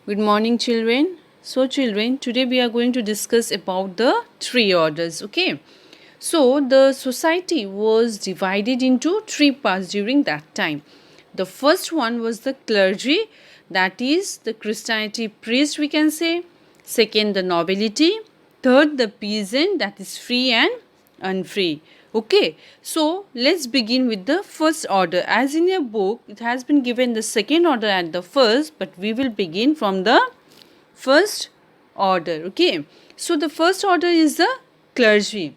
Good morning, children. So, children, today we are going to discuss about the three orders. Okay. So, the society was divided into three parts during that time. The first one was the clergy, that is the Christianity priest, we can say. Second, the nobility. Third, the peasant, that is free and unfree. Okay, so let's begin with the first order. As in your book, it has been given the second order at the first, but we will begin from the first order. Okay, so the first order is the clergy.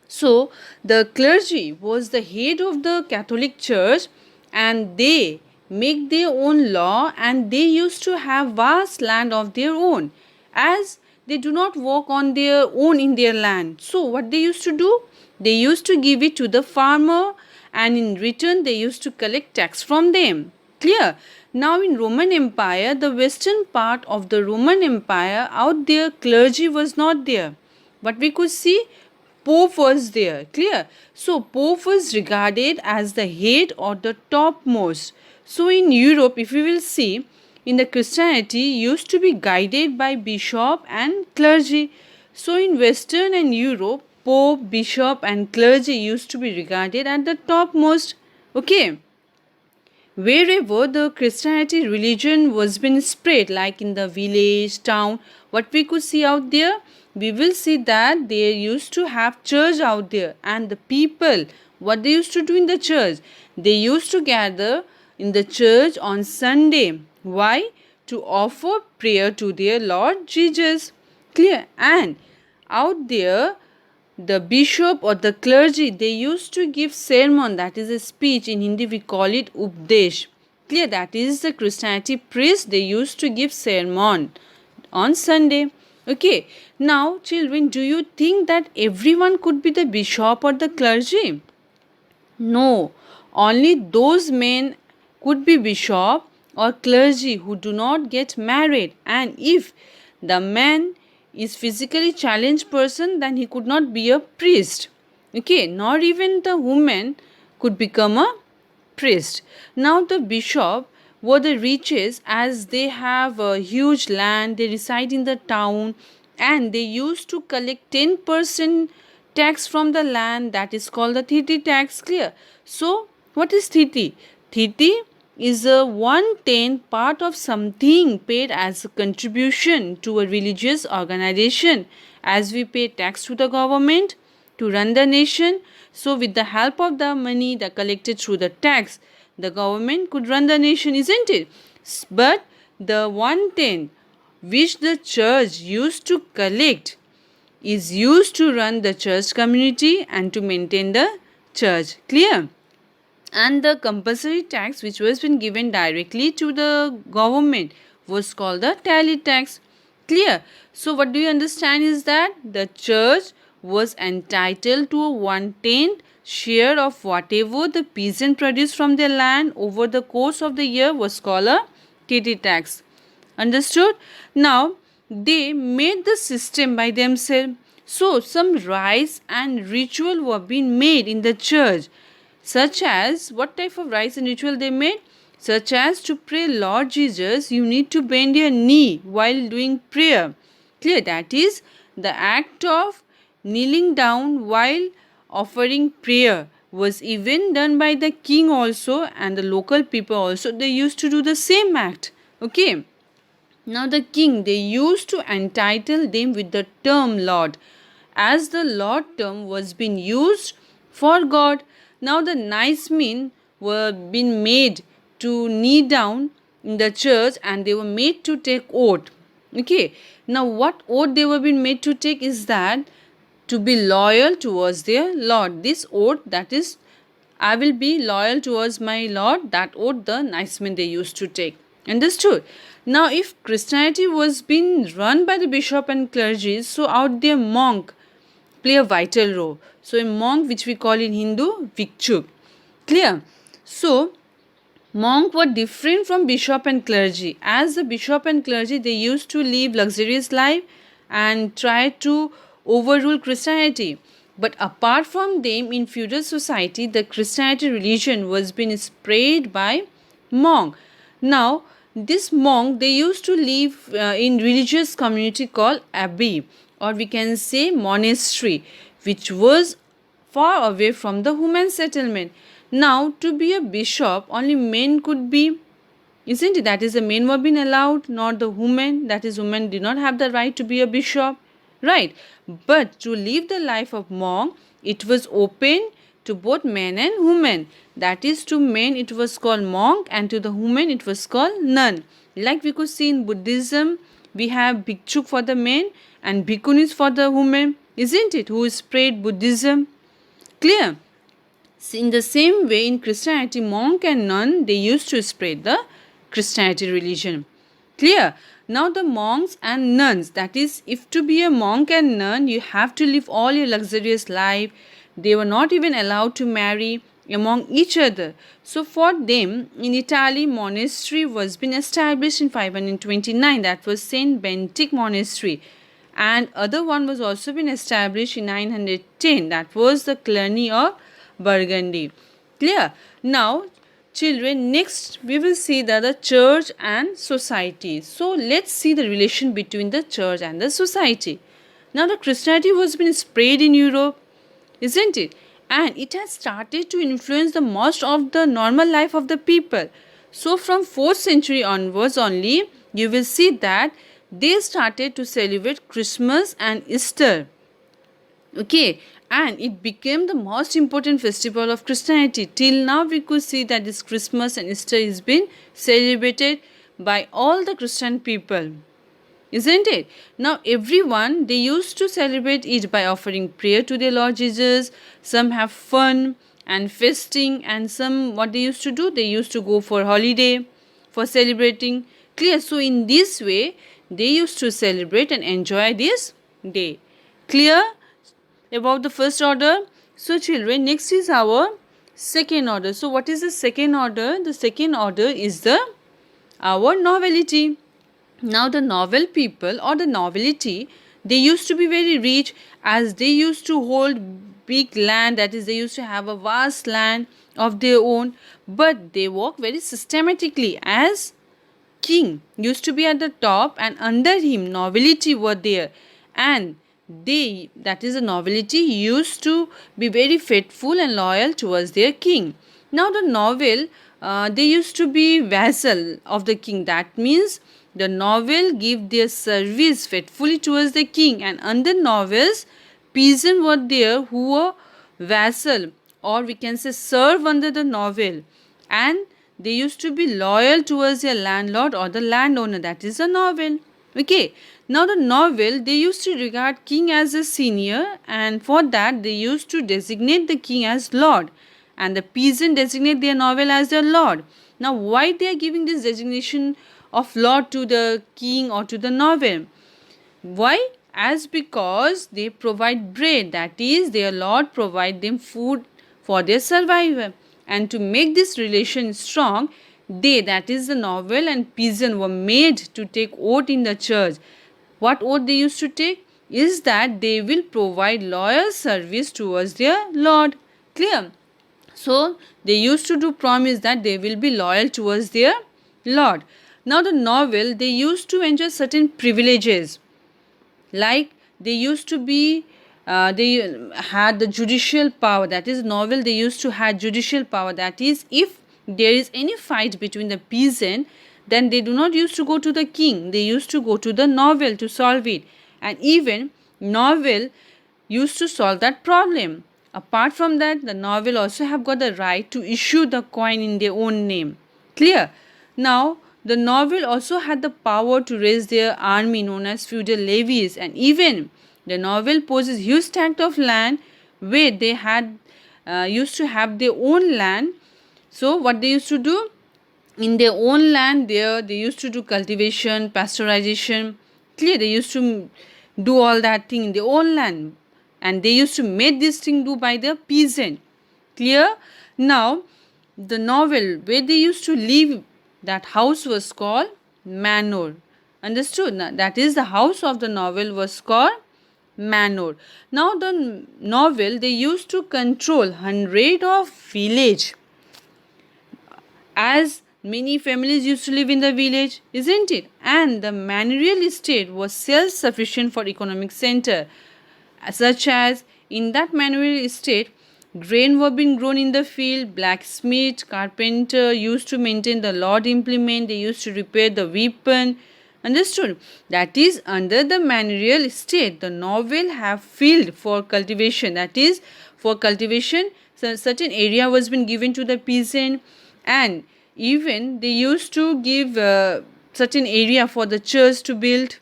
So the clergy was the head of the Catholic Church, and they make their own law, and they used to have vast land of their own, as they do not work on their own in their land. So what they used to do, they used to give it to the farmer, and in return they used to collect tax from them. Clear? Now in Roman Empire, the western part of the Roman Empire, out there clergy was not there, but we could see Pope was there. Clear? So Pope was regarded as the head or the topmost. So in Europe, if we will see, in the Christianity used to be guided by bishop and clergy. So in Western and Europe, Pope, bishop and clergy used to be regarded at the topmost. Okay. Wherever the Christianity religion was been spread, like in the village, town, what we could see out there, we will see that they used to have church out there, and the people, what they used to do in the church, they used to gather in the church on Sunday. Why? To offer prayer to their Lord Jesus. Clear? And out there, the bishop or the clergy, they used to give sermon, that is a speech. In Hindi we call it updesh. Clear? That is the Christianity priest, they used to give sermon on Sunday. Okay, now children, do you think that everyone could be the bishop or the clergy? No, only those men could be bishop or clergy who do not get married, and if the man is physically challenged person, then he could not be a priest. Okay, nor even the woman could become a priest. Now the bishop were the riches, as they have a huge land, they reside in the town, and they used to collect 10% tax from the land, that is called the thiti tax. Clear? So what is thiti? Thiti is a 1/10 part of something paid as a contribution to a religious organization, as we pay tax to the government to run the nation. So with the help of the money that collected through the tax, the government could run the nation, isn't it? But the 1/10 which the church used to collect is used to run the church community and to maintain the church. Clear? And the compulsory tax which was been given directly to the government was called the tally tax. Clear? So what do you understand is that the church was entitled to a 1/10 share of whatever the peasant produced from their land over the course of the year was called a titty tax. Understood? Now they made the system by themselves. So some rites and ritual were being made in the church, such as, what type of rites and ritual they made? Such as, to pray Lord Jesus, you need to bend your knee while doing prayer. Clear? That is the act of kneeling down while offering prayer was even done by the king also, and the local people also, they used to do the same act. Okay. Now the king, they used to entitle them with the term Lord, as the Lord term was being used for God. Now the nice men were being made to kneel down in the church, and they were made to take oath. Okay. Now what oath they were being made to take is that to be loyal towards their Lord. This oath, that is, I will be loyal towards my Lord, that oath the nice men they used to take. Understood? Now if Christianity was being run by the bishop and clergy, so out there monk play a vital role. So a monk, which we call in Hindu Vikchuk. Clear? So monk were different from bishop and clergy, as the bishop and clergy, they used to live luxurious life and try to overrule Christianity. But apart from them, in feudal society, the Christianity religion was being spread by monk. Now this monk, they used to live in religious community called abbey, or we can say monastery, which was far away from the human settlement. Now, to be a bishop, only men could be, isn't it? That is, the men were being allowed, not the women. That is, women did not have the right to be a bishop, right? But to live the life of monk, it was open to both men and women. That is, to men it was called monk, and to the women it was called nun. Like we could see in Buddhism, we have bhikshuk for the men and bhikkhunis for the women, isn't it? Who spread Buddhism. Clear? In the same way, in Christianity, monk and nun, they used to spread the Christianity religion. Clear? Now the monks and nuns, that is, if to be a monk and nun, you have to live all your luxurious life. They were not even allowed to marry among each other. So for them, in Italy, monastery was been established in 529. That was Saint Benedict Monastery. And other one was also been established in 910. That was the Cluny of Burgundy. Clear? Now, children, next we will see the church and society. So let's see the relation between the church and the society. Now, the Christianity was been spread in Europe, isn't it? And it has started to influence the most of the normal life of the people. So from 4th century onwards only, you will see that they started to celebrate Christmas and Easter. Okay, and it became the most important festival of Christianity. Till now we could see that this Christmas and Easter is being celebrated by all the Christian people, isn't it? Now everyone, they used to celebrate it by offering prayer to their Lord Jesus. Some have fun and feasting, and some, what they used to do, they used to go for holiday for celebrating. Clear? So in this way they used to celebrate and enjoy this day. Clear about the first order? So children, next is our second order. So what is the second order? The second order is our nobility. Now the noble people or the nobility, they used to be very rich, as they used to hold big land, that is, they used to have a vast land of their own, but they work very systematically, as king used to be at the top and under him nobility were there, and they, that is the nobility, used to be very faithful and loyal towards their king. Now the noble, they used to be vassal of the king. That means the noble give their service faithfully towards the king, and under nobles, peasants were there who were vassal, or we can say serve under the noble, and they used to be loyal towards their landlord or the landowner, that is a noble. Okay. Now the noble, they used to regard king as a senior, and for that they used to designate the king as lord, and the peasant designate their noble as their lord. Now why they are giving this designation of lord to the king or to the noble? Why? As because they provide bread, that is, their lord provide them food for their survival. And to make this relation strong, they, that is the noble and peasant, were made to take oath in the church. What oath they used to take? Is that they will provide loyal service towards their lord. Clear? So they used to do promise that they will be loyal towards their lord. Now the noble, they used to enjoy certain privileges, like they used to be they had the judicial power. That is, noble, they used to have judicial power. That is, if there is any fight between the peasant, then they do not used to go to the king, they used to go to the noble to solve it, and even noble used to solve that problem. Apart from that, the noble also have got the right to issue the coin in their own name. Clear? Now the noble also had the power to raise their army known as feudal levies, and even the noble possessed huge tract of land where they had used to have their own land. So what they used to do? In their own land, there they used to do cultivation, pasteurization. Clear? They used to do all that thing in their own land, and they used to make this thing do by the peasant. Clear? Now the noble, where they used to live, that house was called manor. Understood? That is, the house of the noble was called manor. Now the noble, they used to control 100 of village, as Many families used to live in the village, isn't it? And the manorial estate was self-sufficient for economic center, such as in that manorial estate, grain were being grown in the field, blacksmith, carpenter used to maintain the lord implement, they used to repair the weapon. Understood? That is under the manorial estate. The novel have field for cultivation. That is for cultivation. So certain area was been given to the peasant, and even they used to give certain area for the church to build.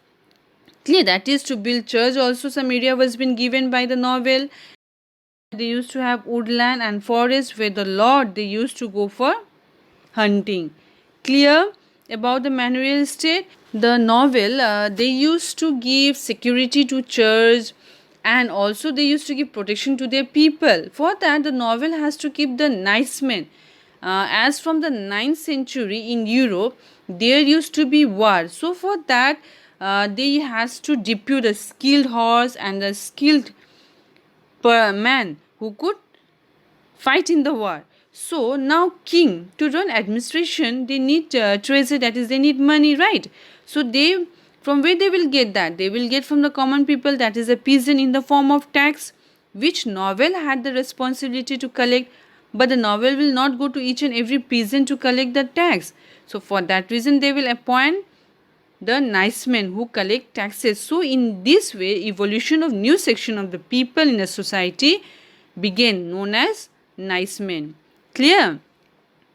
Clear? That is to build church also some area was been given by the novel. They used to have woodland and forest where the lord they used to go for hunting. Clear about the manorial estate? The novel they used to give security to church, and also they used to give protection to their people. For that, the novel has to keep the nice men. As from the 9th century in Europe, there used to be war. So for that, they has to depute a skilled horse and a skilled man who could fight in the war. So now king to run administration, they need treasure, that is they need money, right? So they, from where they will get that? They will get from the common people, that is a peasant, in the form of tax, which novel had the responsibility to collect. But the novel will not go to each and every peasant to collect the tax. So for that reason they will appoint the nice men who collect taxes. So in this way, evolution of new section of the people in a society began, known as nice men. Clear?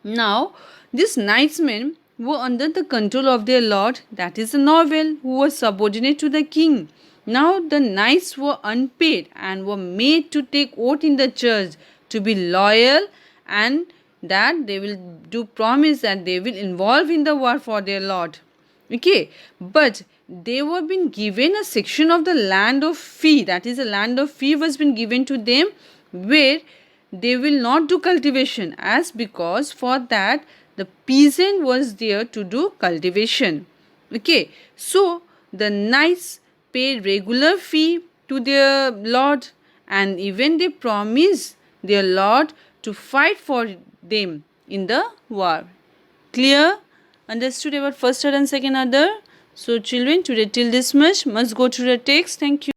Now, these nice men were under the control of their lord, that is the novel, who was subordinate to the king. Now the knights were unpaid and were made to take oath in the church to be loyal, and that they will do promise that they will involve in the war for their lord. Okay, but they were been given a section of the land of fee, that is a land of fee was been given to them, where they will not do cultivation, as because for that the peasant was there to do cultivation. Okay, so the knights pay regular fee to their lord, and even they promise their lord to fight for them in the war. Clear? Understood about first order and second order? So children, today till this much, must go to the text. Thank you.